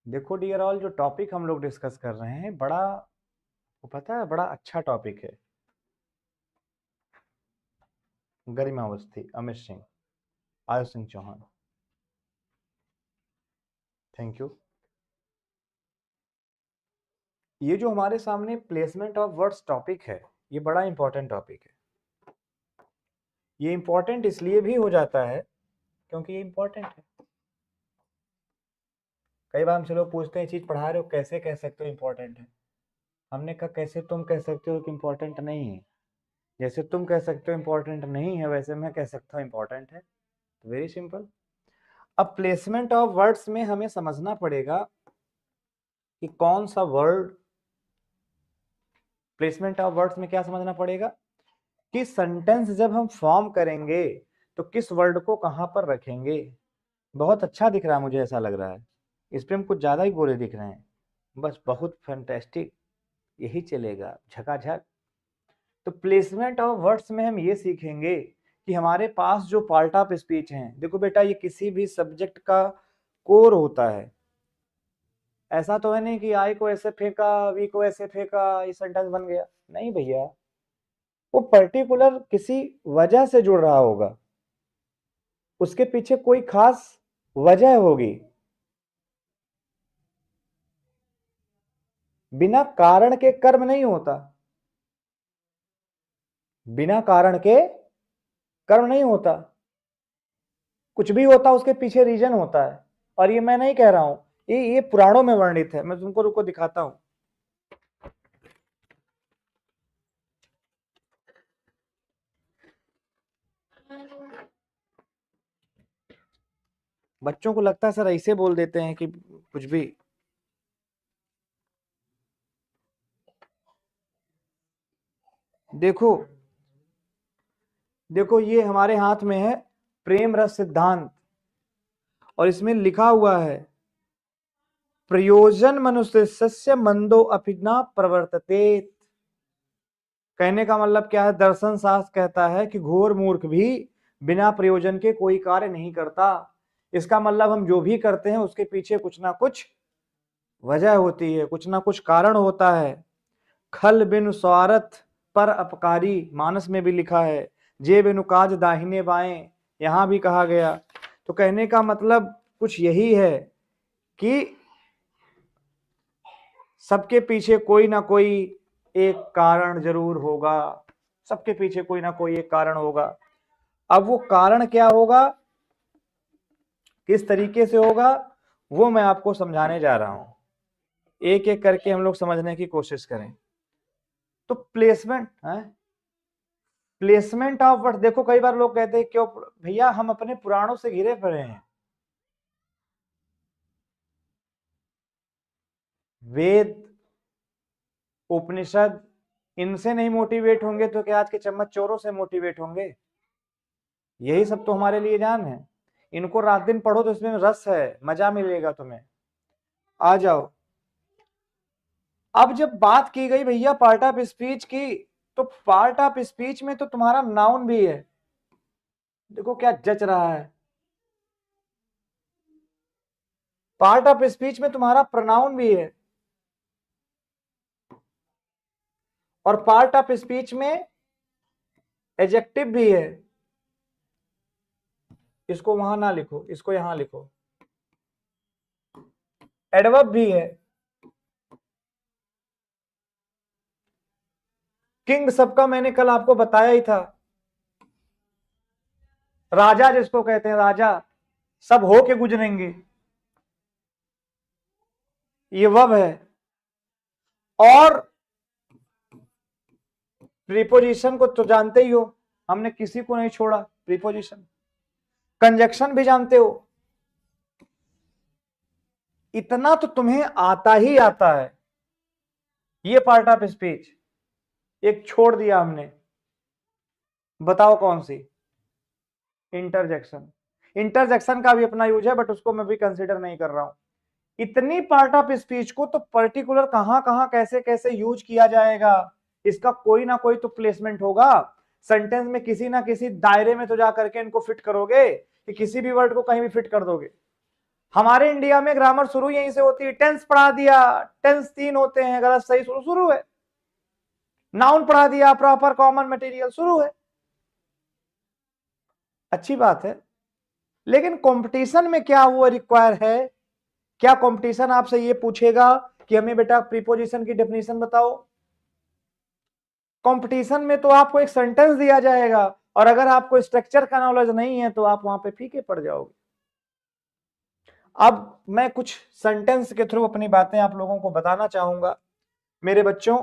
देखो dear all, जो topic हम लोग डिस्कस कर रहे हैं बड़ा, वो पता है, बड़ा अच्छा टॉपिक है। गरिमा अवस्थी, अमित सिंह, आयुष सिंह चौहान, थैंक यू। ये जो हमारे सामने प्लेसमेंट ऑफ वर्ड्स टॉपिक है, ये बड़ा इंपॉर्टेंट टॉपिक है। ये इंपॉर्टेंट इसलिए भी हो जाता है क्योंकि ये इंपॉर्टेंट है। कई बार हमसे लोग पूछते हैं, चीज पढ़ा रहे हो कैसे कह सकते हो इंपॉर्टेंट है। हमने कहा कैसे तुम कह सकते हो कि इंपॉर्टेंट नहीं है? जैसे तुम कह सकते हो इंपॉर्टेंट नहीं है, वैसे मैं कह सकता हूँ इंपॉर्टेंट है। Very simple. अब प्लेसमेंट ऑफ वर्ड्स में हमें समझना पड़ेगा कि कौन सा वर्ड, प्लेसमेंट ऑफ वर्ड्स में क्या समझना पड़ेगा कि सेंटेंस जब हम फॉर्म करेंगे तो किस वर्ड को कहां पर रखेंगे। बहुत अच्छा दिख रहा है, मुझे ऐसा लग रहा है इस पे हम कुछ ज्यादा ही गोरे दिख रहे हैं। बस बहुत फैंटास्टिक, यही चलेगा झकाझक। तो प्लेसमेंट ऑफ वर्ड्स में हम ये सीखेंगे कि हमारे पास जो पार्ट ऑफ स्पीच हैं, देखो बेटा, ये किसी भी सब्जेक्ट का कोर होता है। ऐसा तो है नहीं कि आई को ऐसे फेंका, वी को ऐसे फेंका, ये सेंटेंस बन गया। नहीं भैया, वो पर्टिकुलर किसी वजह से जुड़ रहा होगा, उसके पीछे कोई खास वजह होगी। बिना कारण के कर्म नहीं होता, बिना कारण के कर्म नहीं होता। कुछ भी होता उसके पीछे रीजन होता है। और ये मैं नहीं कह रहा हूं, ये पुराणों में वर्णित है। मैं तुमको रुको दिखाता हूं। बच्चों को लगता है सर ऐसे बोल देते हैं कि कुछ भी। देखो देखो, ये हमारे हाथ में है प्रेम रस सिद्धांत, और इसमें लिखा हुआ है प्रयोजन मनुष्य मंदो अभिना प्रवर्तते। कहने का मतलब क्या है? दर्शन शास्त्र कहता है कि घोर मूर्ख भी बिना प्रयोजन के कोई कार्य नहीं करता। इसका मतलब हम जो भी करते हैं उसके पीछे कुछ ना कुछ वजह होती है, कुछ ना कुछ कारण होता है। खल बिनु स्वार्थ पर अपकारी, मानस में भी लिखा है। जे बिनु काज दाहिने बाएं, यहां भी कहा गया। तो कहने का मतलब कुछ यही है कि सबके पीछे कोई ना कोई एक कारण जरूर होगा। सबके पीछे कोई ना कोई एक कारण होगा। अब वो कारण क्या होगा, किस तरीके से होगा, वो मैं आपको समझाने जा रहा हूं। एक एक करके हम लोग समझने की कोशिश करें। तो प्लेसमेंट है, प्लेसमेंट ऑफ वर्ड। देखो कई बार लोग कहते हैं क्यों भैया, हम अपने पुराणों से घिरे पड़े हैं। वेद, उपनिषद, इनसे नहीं मोटिवेट होंगे तो क्या आज के चम्मच चोरों से मोटिवेट होंगे? यही सब तो हमारे लिए जान है। इनको रात दिन पढ़ो तो इसमें रस है, मजा मिलेगा तुम्हें। आ जाओ। अब जब बात की गई भैया पार्ट ऑफ स्पीच की, तो पार्ट ऑफ स्पीच में तो तुम्हारा नाउन भी है। देखो क्या जच रहा है, पार्ट ऑफ स्पीच में तुम्हारा प्रोनाउन भी है, और पार्ट ऑफ स्पीच में एडजेक्टिव भी है। इसको वहां ना लिखो, इसको यहां लिखो। एडवर्ब भी है। किंग सबका मैंने कल आपको बताया ही था। राजा जिसको कहते हैं, राजा सब हो के गुजरेंगे, ये वर्ब है। और प्रीपोजिशन को तो जानते ही हो, हमने किसी को नहीं छोड़ा प्रीपोजिशन। कंजक्शन भी जानते हो। इतना तो तुम्हें आता ही आता है। ये पार्ट ऑफ स्पीच एक छोड़ दिया हमने, बताओ कौन सी? इंटरजेक्शन। इंटरजेक्शन का भी अपना यूज है, बट उसको मैं भी कंसीडर नहीं कर रहा हूं। इतनी पार्ट ऑफ स्पीच को तो पर्टिकुलर कहां कहां कैसे कैसे यूज किया जाएगा, इसका कोई ना कोई तो प्लेसमेंट होगा। सेंटेंस में किसी ना किसी दायरे में तो जा करके इनको फिट करोगे, कि किसी भी वर्ड को कहीं भी फिट कर दोगे। हमारे इंडिया में ग्रामर शुरू यहीं से होती है। टेंस पढ़ा दिया, टेंस 3 होते हैं, गलत सही शुरू शुरू है। नाउन पढ़ा दिया, प्रॉपर कॉमन मटेरियल शुरू है। अच्छी बात है, लेकिन कंपटीशन में क्या वो रिक्वायर है? क्या कंपटीशन आपसे ये पूछेगा कि हमें बेटा प्रीपोजिशन की डेफिनेशन बताओ? कंपटीशन में तो आपको एक सेंटेंस दिया जाएगा, और अगर आपको स्ट्रक्चर का नॉलेज नहीं है तो आप वहां पे फीके पड़ जाओगे। अब मैं कुछ सेंटेंस के थ्रू अपनी बातें आप लोगों को बताना चाहूंगा। मेरे बच्चों,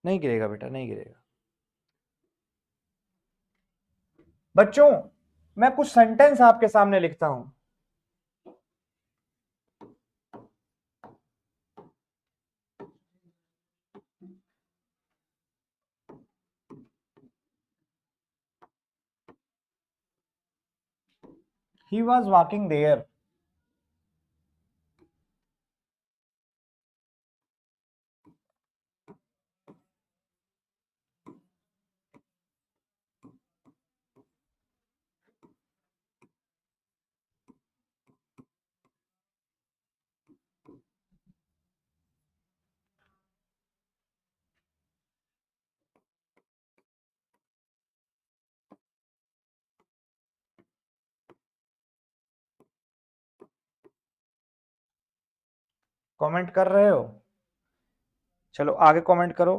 नहीं गिरेगा बेटा, नहीं गिरेगा। बच्चों, मैं कुछ सेंटेंस आपके सामने लिखता हूं। He was walking there. Comment कर रहे हो? चलो आगे कमेंट करो।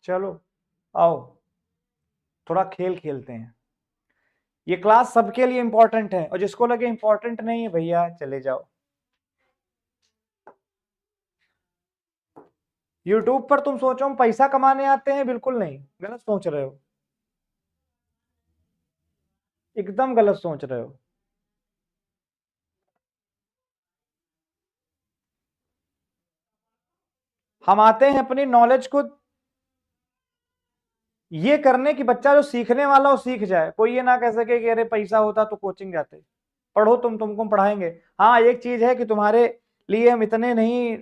चलो आओ, थोड़ा खेल खेलते हैं। ये क्लास सबके लिए इंपॉर्टेंट है, और जिसको लगे इंपॉर्टेंट नहीं है भैया चले जाओ। यूट्यूब पर तुम सोचो हम पैसा कमाने आते हैं, बिल्कुल नहीं, गलत सोच रहे हो, एकदम गलत सोच रहे हो। हम आते हैं अपनी नॉलेज को ये करने की बच्चा जो सीखने वाला हो सीख जाए, कोई ये ना कह सके कि अरे पैसा होता तो कोचिंग जाते। पढ़ो, तुमको पढ़ाएंगे। हाँ, एक चीज है कि तुम्हारे लिए हम इतने नहीं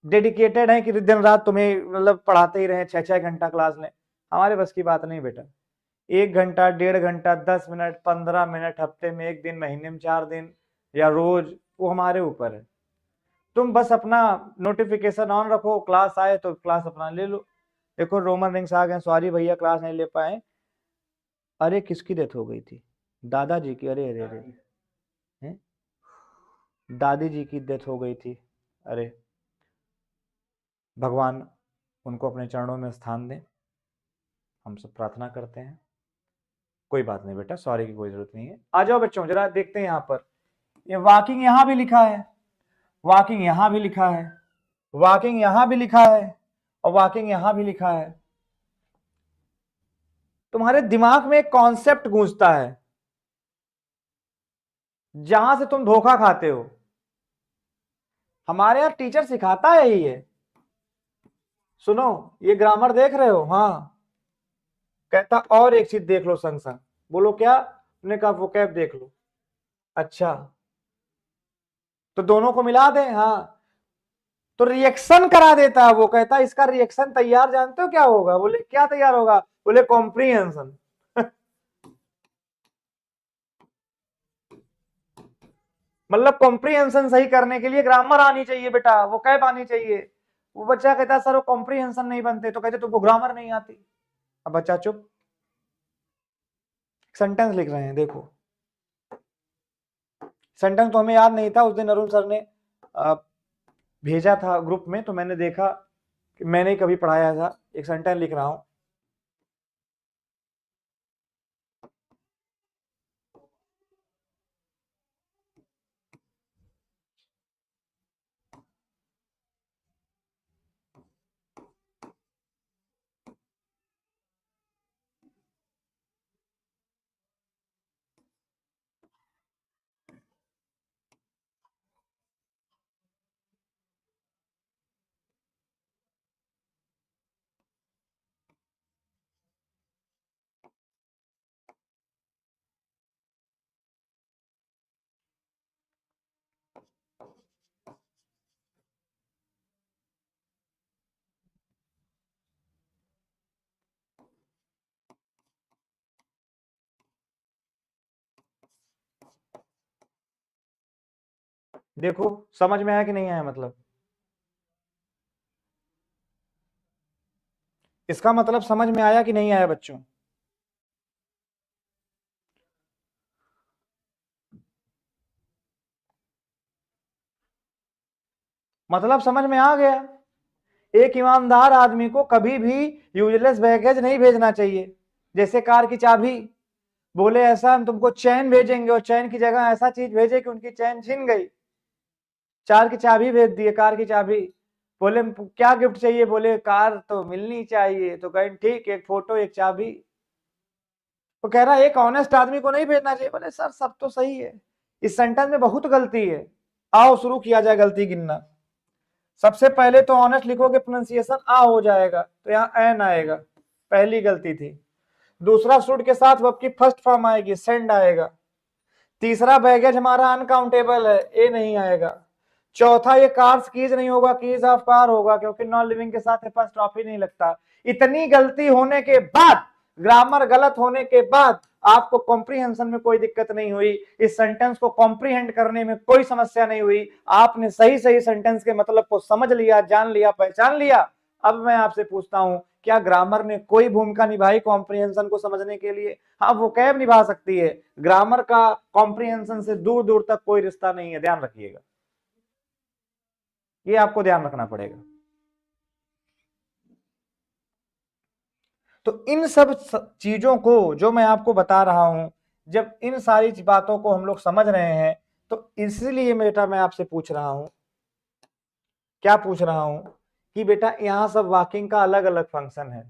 डेडिकेटेड हैं कि दिन रात तुम्हें मतलब पढ़ाते ही रहे, 6-6 घंटा क्लास लें। हमारे बस की बात नहीं बेटा। 1 घंटा, 1.5 घंटा, 10 मिनट, 15 मिनट, हफ्ते में 1 दिन, महीने में 4 दिन, या रोज, वो हमारे ऊपर है। तुम बस अपना नोटिफिकेशन ऑन रखो, क्लास आए तो क्लास अपना ले लो। देखो रोमन रिंग्स आ गए, सॉरी भैया क्लास नहीं ले पाए। अरे किसकी डेथ हो गई थी? दादाजी की? अरे अरे अरे, हैं? दादी जी की डेथ हो गई थी। अरे भगवान उनको अपने चरणों में स्थान दें, हम सब प्रार्थना करते हैं। कोई बात नहीं बेटा, सॉरी की कोई जरूरत नहीं है। आ जाओ बच्चों, जरा देखते हैं यहाँ पर। ये वॉकिंग यहाँ भी लिखा है, वॉकिंग यहाँ भी लिखा है, वॉकिंग यहाँ भी लिखा है, और वॉकिंग यहाँ भी लिखा है। तुम्हारे दिमाग में एक कॉन्सेप्ट गूंजता है जहां से तुम धोखा खाते हो। हमारे यहाँ टीचर सिखाता है ये। सुनो, ये ग्रामर देख रहे हो? हाँ, कहता और एक चीज देख लो संग संग। बोलो क्या? हमने कहा वोकैब देख लो। अच्छा, तो दोनों को मिला दें? हाँ, तो रिएक्शन करा देता है। वो कहता है इसका रिएक्शन तैयार जानते हो क्या होगा? बोले क्या तैयार होगा? बोले कॉम्प्रीहेंशन। मतलब कॉम्प्रीहेंशन सही करने के लिए ग्रामर आनी चाहिए बेटा, वो कैब आनी चाहिए। वो बच्चा कहता है सर वो कॉम्प्रीहेंशन नहीं बनते, तो कहते तुमको ग्रामर नहीं आती। अब बच्चा चुप, सेंटेंस लिख रहे हैं, देखो सेंटेंस तो हमें याद नहीं था, उस दिन अरुण सर ने भेजा था ग्रुप में, तो मैंने देखा कि मैंने कभी पढ़ाया था, एक सेंटेंस लिख रहा हूं। देखो समझ में आया कि नहीं आया, मतलब इसका मतलब समझ में आया कि नहीं आया बच्चों? मतलब समझ में आ गया। एक ईमानदार आदमी को कभी भी यूजलेस बैगेज नहीं भेजना चाहिए। जैसे कार की चाबी, बोले ऐसा हम तुमको चैन भेजेंगे और चैन की जगह ऐसा चीज भेजे कि उनकी चैन छिन गई, कार की चाबी भेज दिए, कार की चाबी। बोले क्या गिफ्ट चाहिए, बोले कार तो मिलनी चाहिए, तो कहें ठीक, एक फोटो एक चाबी। तो कह रहा है एक ऑनेस्ट आदमी को नहीं भेजना चाहिए। बोले सर सब तो सही है, इस सेंटेंस में बहुत गलती है। आओ शुरू किया जाए गलती गिनना। सबसे पहले तो ऑनेस्ट लिखोगे, प्रोनाउंसिएशन आ हो जाएगा, तो यहाँ एन आएगा, पहली गलती थी। दूसरा शुड के साथ वर्ब की फर्स्ट फॉर्म आएगी, सेंड आएगा। तीसरा बैगेज हमारा अनकाउंटेबल है, ए नहीं आएगा। चौथा ये कार्स कीज नहीं होगा, कीज ऑफ कार होगा, क्योंकि नॉन लिविंग के साथ फर्स्ट ऑफ ही नहीं लगता। इतनी गलती होने के बाद, ग्रामर गलत होने के बाद आपको कॉम्प्रीहेंशन में कोई दिक्कत नहीं हुई, इस सेंटेंस को कॉम्प्रीहेंड करने में कोई समस्या नहीं हुई, आपने सही सही सेंटेंस के मतलब को समझ लिया, जान लिया, पहचान लिया। अब मैं आपसे पूछता हूं, क्या ग्रामर ने कोई भूमिका निभाई कॉम्प्रीहेंशन को समझने के लिए? हाँ वोकैब निभा सकती है, ग्रामर का कॉम्प्रीहेंशन से दूर दूर तक कोई रिश्ता नहीं है, ध्यान रखिएगा, ये आपको ध्यान रखना पड़ेगा। तो इन सब चीजों को जो मैं आपको बता रहा हूं, जब इन सारी बातों को हम लोग समझ रहे हैं, तो इसलिए बेटा मैं आपसे पूछ रहा हूं, क्या पूछ रहा हूं कि बेटा यहां सब वाकिंग का अलग अलग फंक्शन है।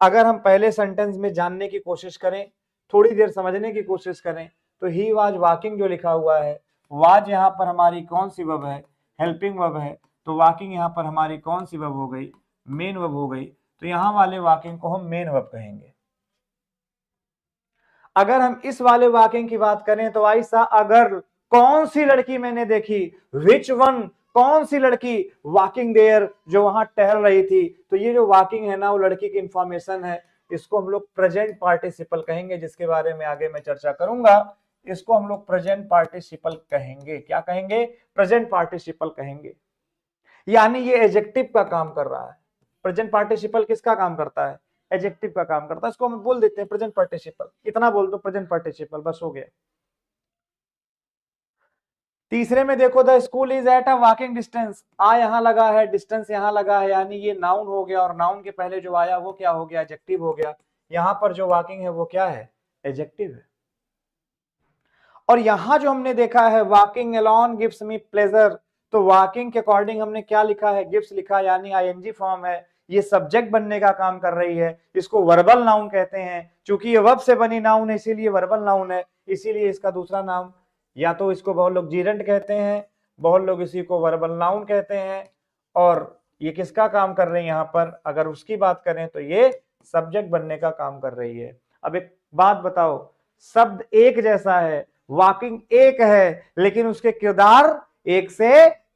अगर हम पहले सेंटेंस में जानने की कोशिश करें, थोड़ी देर समझने की कोशिश करें, तो ही वाज वाकिंग जो लिखा हुआ है, वाज यहां पर हमारी कौन सी वर्ब है? हेल्पिंग वर्ब है। तो वाकिंग यहां पर हमारी कौन सी वर्ब हो गई? मेन वर्ब हो गई। तो यहां वाले वाकिंग को हम मेन वर्ब कहेंगे। अगर हम इस वाले वाकिंग की बात करें तो ऐसा, अगर कौन सी लड़की मैंने देखी, विच वन, कौन सी लड़की वॉकिंग देयर, जो वहां टहल रही थी, तो ये जो वॉकिंग है ना, वो लड़की की इंफॉर्मेशन है। इसको हम लोग प्रेजेंट पार्टिसिपल कहेंगे, जिसके बारे में आगे मैं चर्चा करूंगा। इसको हम लोग प्रेजेंट पार्टिसिपल कहेंगे। क्या कहेंगे? प्रेजेंट पार्टिसिपल कहेंगे। यानी ये एडजेक्टिव का काम कर रहा है। प्रेजेंट पार्टिसिपल किसका काम करता है? एडजेक्टिव का काम करता है। इसको हम बोल देते हैं प्रेजेंट पार्टिसिपल, इतना बोल दो प्रेजेंट पार्टिसिपल, बस हो गया। तीसरे में देखो, the school is at a walking distance, आ यहां लगा है, डिस्टेंस यहां लगा है, यानी ये नाउन हो गया, और नाउन के पहले जो आया वो क्या हो गया? एडजेक्टिव हो गया। यहां पर जो वॉकिंग है वो क्या है? एडजेक्टिव है। और यहां जो हमने देखा है, walking alone gives me pleasure, तो वॉकिंग के अकॉर्डिंग हमने क्या लिखा है? गिव्स लिखा, यानी आईएनजी फॉर्म है, ये सब्जेक्ट बनने का काम कर रही है। इसको वर्बल नाउन कहते हैं, क्योंकि ये वर्ब से बनी नाउन है, इसीलिए वर्बल नाउन है। इसीलिए इसका दूसरा नाम, या तो इसको बहुत लोग जीरेंट कहते हैं, बहुत लोग इसी को वर्बल नाउन कहते हैं। और ये किसका काम कर रही है? यहां पर अगर उसकी बात करें तो ये सब्जेक्ट बनने का काम कर रही है। अब एक बात बताओ, शब्द एक जैसा है, वॉकिंग एक है, लेकिन उसके किरदार एक से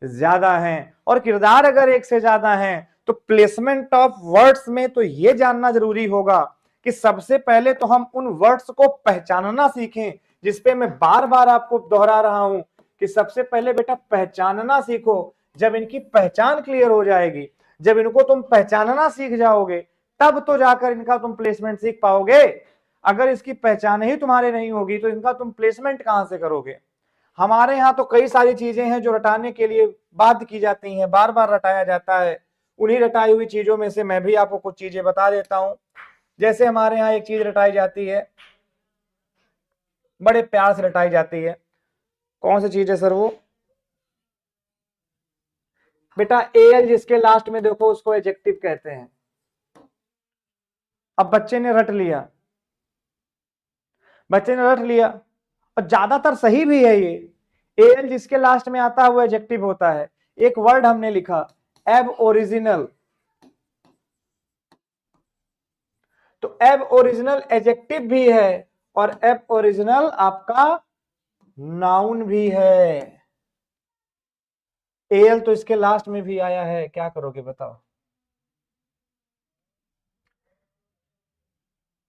ज्यादा हैं, और किरदार अगर एक से ज्यादा हैं तो प्लेसमेंट ऑफ वर्ड्स में तो यह जानना जरूरी होगा कि सबसे पहले तो हम उन वर्ड्स को पहचानना सीखें, जिसपे मैं बार बार आपको दोहरा रहा हूं कि सबसे पहले बेटा पहचानना सीखो। जब इनकी पहचान क्लियर हो जाएगी, जब इनको तुम पहचानना सीख जाओगे तब तो जाकर इनका तुम प्लेसमेंट सीख पाओगे। अगर इसकी पहचान ही तुम्हारे नहीं होगी तो इनका तुम प्लेसमेंट कहां से करोगे। हमारे यहाँ तो कई सारी चीजें हैं जो रटाने के लिए बाध्य की जाती हैं, बार बार रटाया जाता है। उन्हीं रटाई हुई चीजों में से मैं भी आपको कुछ चीजें बता देता हूं। जैसे हमारे यहाँ एक चीज रटाई जाती है, बड़े प्यार से रटाई जाती है। कौन सी चीज है सर वो? बेटा एल जिसके लास्ट में देखो उसको एडजेक्टिव कहते हैं। अब बच्चे ने रट लिया, बच्चे ने रट लिया और ज्यादातर सही भी है ये। एल जिसके लास्ट में आता है वो एडजेक्टिव होता है। एक वर्ड हमने लिखा एब ओरिजिनल, तो एब ओरिजिनल एडजेक्टिव भी है और एब ओरिजिनल आपका नाउन भी है। एल तो इसके लास्ट में भी आया है, क्या करोगे बताओ।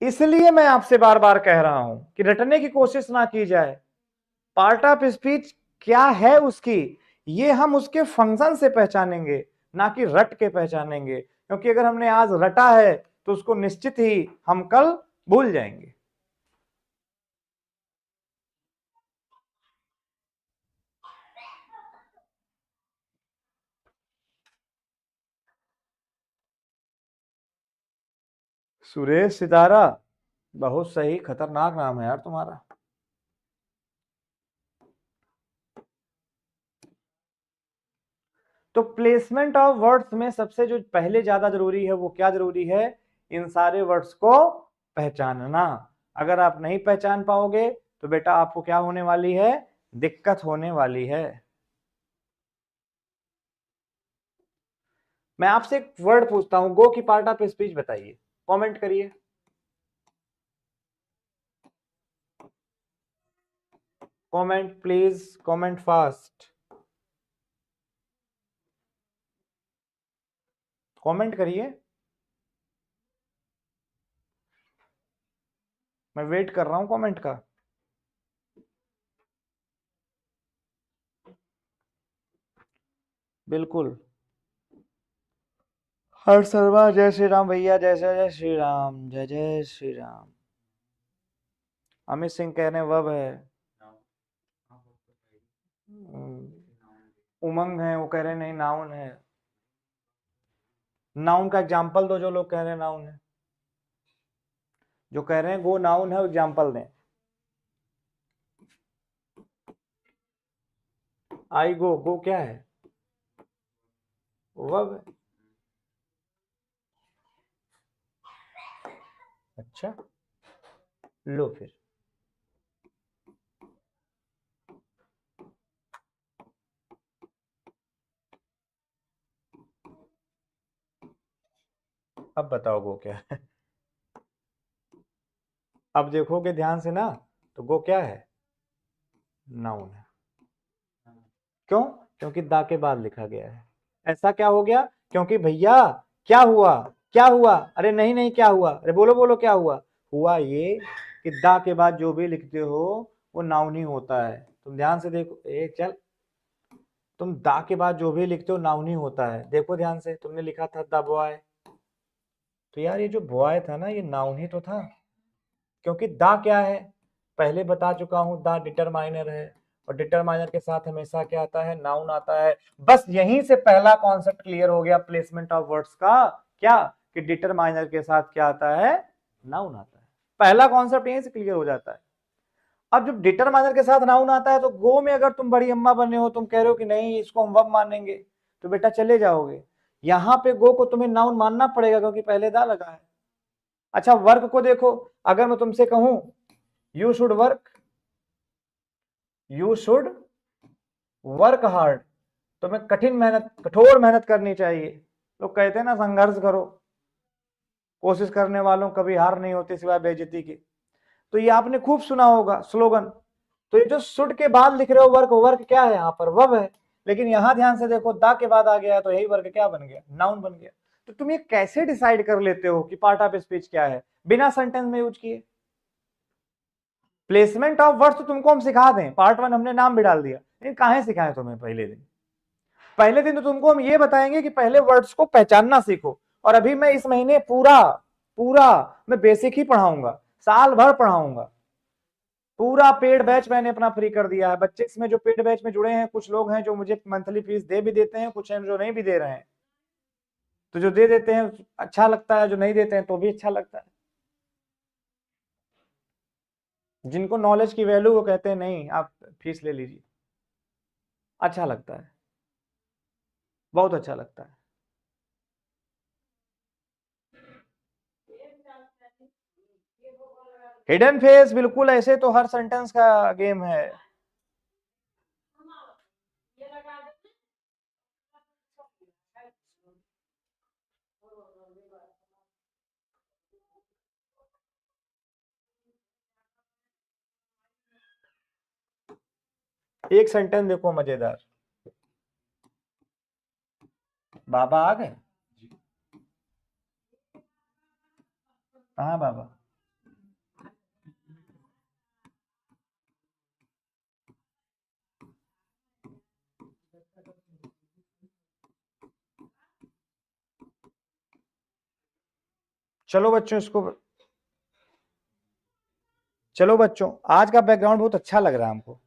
इसलिए मैं आपसे बार बार कह रहा हूं कि रटने की कोशिश ना की जाए। पार्ट ऑफ स्पीच क्या है उसकी, ये हम उसके फंक्शन से पहचानेंगे, ना कि रट के पहचानेंगे। क्योंकि अगर हमने आज रटा है तो उसको निश्चित ही हम कल भूल जाएंगे। सुरेश सितारा, बहुत सही, खतरनाक नाम है यार तुम्हारा। तो प्लेसमेंट ऑफ वर्ड्स में सबसे जो पहले ज्यादा जरूरी है वो क्या जरूरी है, इन सारे वर्ड्स को पहचानना। अगर आप नहीं पहचान पाओगे तो बेटा आपको क्या होने वाली है, दिक्कत होने वाली है। मैं आपसे एक वर्ड पूछता हूं, गो की पार्ट ऑफ स्पीच बताइए, कमेंट करिए। Comment please, comment fast, comment करिए, मैं वेट कर रहा हूं कमेंट का। बिल्कुल। हर शर्मा, जय श्री राम भैया, जय जय श्री राम, जय जय श्री राम। अमित सिंह कह रहे हैं वब है। उमंग है, वो कह रहे हैं नहीं नाउन है। नाउन का एग्जाम्पल दो, जो लोग कह रहे हैं नाउन है, जो कह रहे हैं गो नाउन है, एग्जाम्पल दें। आई गो, गो क्या है, वर्ब है। अच्छा, लो फिर। अब बताओ गो क्या है। अब देखोगे ध्यान से ना, तो गो क्या है, नाउन है। क्यों? क्योंकि दा के बाद लिखा गया है। ऐसा क्या हो गया? क्योंकि भैया क्या हुआ, क्या हुआ, अरे नहीं नहीं क्या हुआ, अरे बोलो बोलो क्या हुआ। हुआ ये कि दा के बाद जो भी लिखते हो वो नाउन ही होता है। तुम ध्यान से देखो, एक चल, तुम दा के बाद जो भी लिखते हो नाउन ही होता है। देखो ध्यान से, तुमने लिखा था द बॉय, तो यार ये जो बॉय था ना ये नाउन ही तो था। क्योंकि दा क्या है, पहले बता चुका हूं, दा डिटरमाइनर है और डिटरमाइनर के साथ हमेशा क्या आता है, नाउन आता है। बस यहीं से पहला कॉन्सेप्ट क्लियर हो गया प्लेसमेंट ऑफ वर्ड्स का, क्या कि डिटरमाइनर के साथ क्या आता है, नाउन आता है। पहला कॉन्सेप्ट यहीं से क्लियर हो जाता है। अब जब डिटरमाइनर के साथ नाउन आता है तो गो में अगर तुम बड़ी अम्मा बने हो, तुम कह रहे हो कि नहीं इसको हम वर्ब मानेंगे, तो बेटा चले जाओगे। यहां पे गो को तुम्हें नाउन मानना पड़ेगा क्योंकि पहले दा लगा है। अच्छा वर्क को देखो, अगर मैं तुमसे कहूं you should work, you should work hard, तुम्हें कठिन मेहनत, कठोर मेहनत करनी चाहिए। लोग कहते हैं ना संघर्ष करो, कोशिश करने वालों कभी हार नहीं होती सिवाय बेइज्जती की। तो ये आपने खूब सुना होगा स्लोगन। तो ये जो शुड के बाद लिख रहे हो वर्क, वर्क क्या है यहाँ पर, वर्ब है। लेकिन यहां ध्यान से देखो दा के बाद आ गया तो यही वर्क क्या बन गया, नाउन बन गया। तो तुम ये कैसे डिसाइड कर लेते हो कि पार्ट ऑफ स्पीच क्या है बिना सेंटेंस में यूज किए। प्लेसमेंट ऑफ वर्ड्स तो तुमको हम सिखा दें, पार्ट 1 हमने नाम भी डाल दिया, लेकिन कहां सिखाए तुम्हें पहले दिन। पहले दिन तो तुमको हम ये बताएंगे कि पहले वर्ड्स को पहचानना सीखो, और अभी मैं इस महीने पूरा पूरा मैं बेसिक ही पढ़ाऊंगा, साल भर पढ़ाऊंगा। पूरा पेड बैच मैंने अपना फ्री कर दिया है। बच्चे इसमें जो पेड बैच में जुड़े हैं, कुछ लोग हैं जो मुझे मंथली फीस दे भी देते हैं, कुछ हैं जो नहीं भी दे रहे हैं। तो जो दे देते हैं अच्छा लगता है, जो नहीं देते हैं तो भी अच्छा लगता है। जिनको नॉलेज की वैल्यू, वो कहते हैं नहीं आप फीस ले लीजिए। अच्छा लगता है, बहुत अच्छा लगता है। हिडन फेस, बिल्कुल ऐसे तो हर सेंटेंस का गेम है। एक सेंटेंस देखो मजेदार। बाबा आ गए? कहाँ बाबा? चलो बच्चों इसको, चलो बच्चों आज का बैकग्राउंड बहुत अच्छा लग रहा है हमको।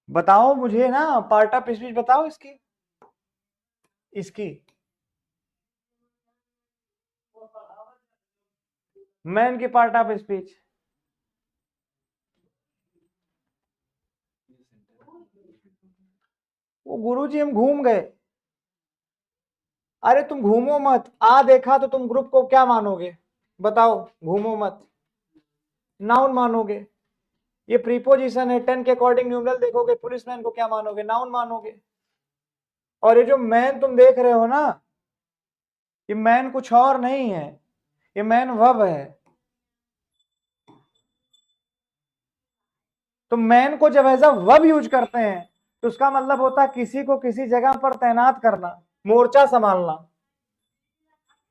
बताओ मुझे ना, पार्ट ऑफ स्पीच बताओ इसकी, इसकी मैन की पार्ट ऑफ स्पीच। वो गुरुजी हम घूम गए। अरे तुम घूमो मत, आ देखा तो तुम ग्रुप को क्या मानोगे? बताओ, घूमो मत, नाउन मानोगे। ये प्रीपोजिशन है, 10 के अकॉर्डिंग न्यूमरल देखोगे, पुलिसमैन को क्या मानोगे? नाउन मानोगे। और ये जो मैन तुम देख रहे हो ना, ये मैन कुछ और नहीं है, ये मैन वर्ब है। तो मैन को जब एज अ वर्ब यूज करते हैं तो उसका मतलब होता है किसी को किसी जगह पर तैनात करना, मोर्चा संभालना।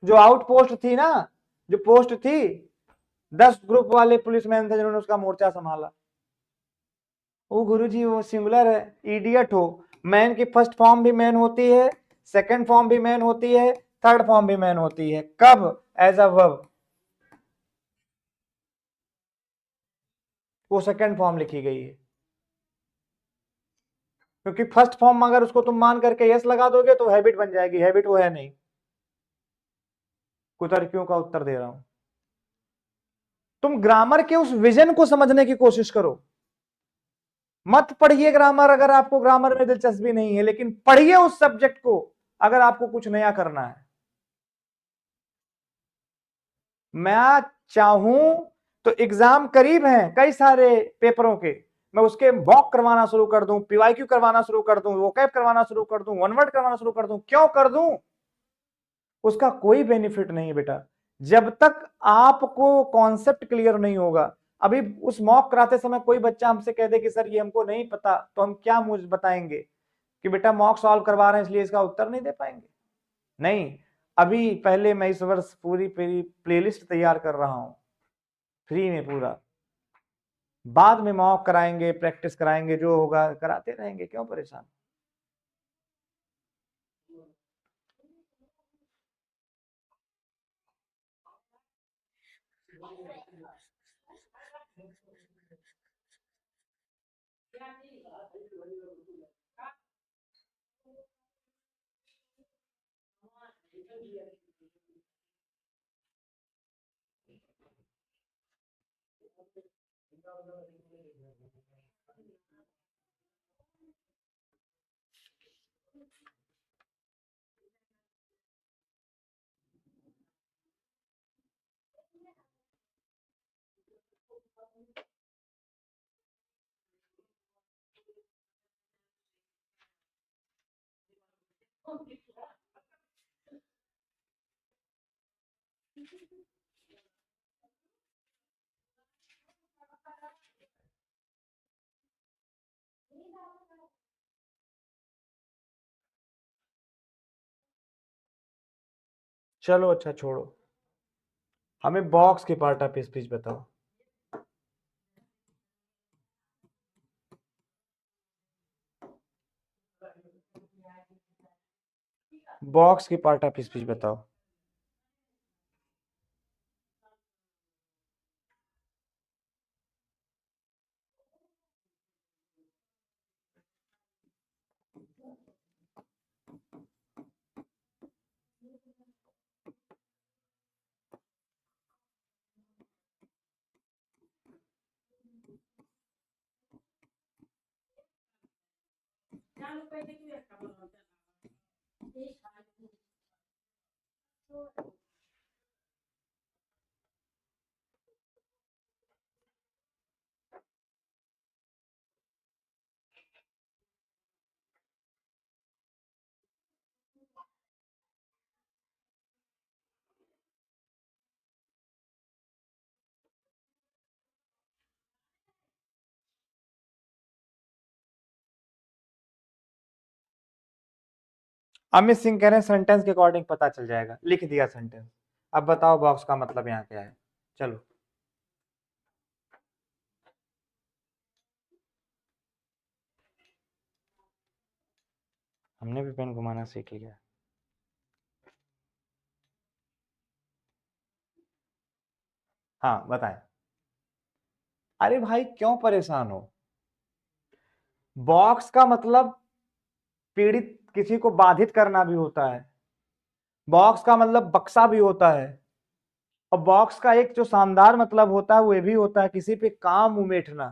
जो आउट पोस्ट थी ना, जो पोस्ट थी, 10 ग्रुप वाले पुलिसमैन थे जिन्होंने उसका मोर्चा संभाला। वो गुरुजी वो सिंगुलर है, इडियट हो। मैन की फर्स्ट फॉर्म भी मैन होती है, सेकंड फॉर्म भी मैन होती है, थर्ड फॉर्म भी मैन होती है। कब? As a verb. वो सेकंड फॉर्म लिखी गई है, क्योंकि फर्स्ट फॉर्म में अगर उसको तुम मान करके यस लगा दोगे तो हैबिट बन जाएगी, हैबिट वो है नहीं। कुतर्कियों का उत्तर दे रहा हूं। तुम ग्रामर के उस विजन को समझने की कोशिश करो। मत पढ़िए ग्रामर अगर आपको ग्रामर में दिलचस्पी नहीं है, लेकिन पढ़िए उस सब्जेक्ट को अगर आपको कुछ नया करना है। मैं चाहूं तो एग्जाम करीब हैं कई सारे पेपरों के, मैं उसके मॉक करवाना शुरू कर दूं, पीवाईक्यू करवाना शुरू कर दूं, वोकैब करवाना शुरू कर दूं, वन वर्ड करवाना शुरू कर दूं। क्यों कर दूं? उसका कोई बेनिफिट नहीं बेटा, जब तक आपको कॉन्सेप्ट क्लियर नहीं होगा। अभी उस मॉक कराते समय कोई बच्चा हमसे कह दे कि सर ये हमको नहीं पता, तो हम क्या मुझे बताएंगे कि बेटा मॉक सॉल्व करवा रहे हैं इसलिए इसका उत्तर नहीं दे पाएंगे? नहीं। अभी पहले मैं इस वर्ष पूरी प्लेलिस्ट तैयार कर रहा हूं, फ्री में पूरा। बाद में मॉक कराएंगे, प्रैक्टिस कराएंगे, जो होगा कराते रहेंगे, क्यों परेशान? चलो अच्छा छोड़ो, हमें बॉक्स के पार्ट ऑफ स्पीच बताओ। बॉक्स की पार्ट ऑफ स्पीच बताओ। अमित सिंह कह रहे हैं सेंटेंस के अकॉर्डिंग पता चल जाएगा, लिख दिया सेंटेंस। अब बताओ बॉक्स का मतलब यहाँ क्या है। चलो हमने भी पेन घुमाना सीख लिया। हाँ बताएं। अरे भाई क्यों परेशान हो, बॉक्स का मतलब पीड़ित, किसी को बाधित करना भी होता है, बॉक्स का मतलब बक्सा भी होता है, और बॉक्स का एक जो शानदार मतलब होता है वो ये भी होता है किसी पे काम उमेठना।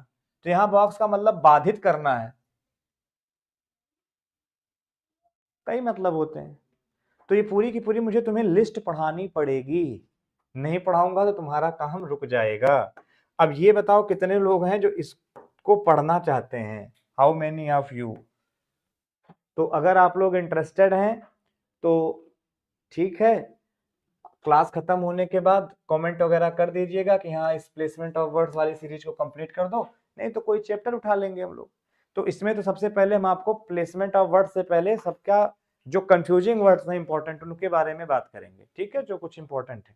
तो यहाँ बॉक्स का मतलब बाधित करना है, कई मतलब होते हैं। तो ये पूरी की पूरी मुझे तुम्हें लिस्ट पढ़ानी पड़ेगी, नहीं पढ़ाऊंगा तो तुम्हारा काम रुक जाएगा। अब ये बताओ कितने लोग हैं जो इसको पढ़ना चाहते हैं, हाउ मेनी ऑफ यू। तो अगर आप लोग इंटरेस्टेड हैं तो ठीक है, क्लास खत्म होने के बाद कमेंट वगैरह कर दीजिएगा कि हाँ इस प्लेसमेंट ऑफ वर्ड्स वाली सीरीज को कंप्लीट कर दो, नहीं तो कोई चैप्टर उठा लेंगे हम लोग। तो इसमें तो सबसे पहले हम आपको प्लेसमेंट ऑफ वर्ड्स से पहले सबका जो कंफ्यूजिंग वर्ड्स हैं इंपॉर्टेंट उनके बारे में बात करेंगे, ठीक है, जो कुछ इंपॉर्टेंट है।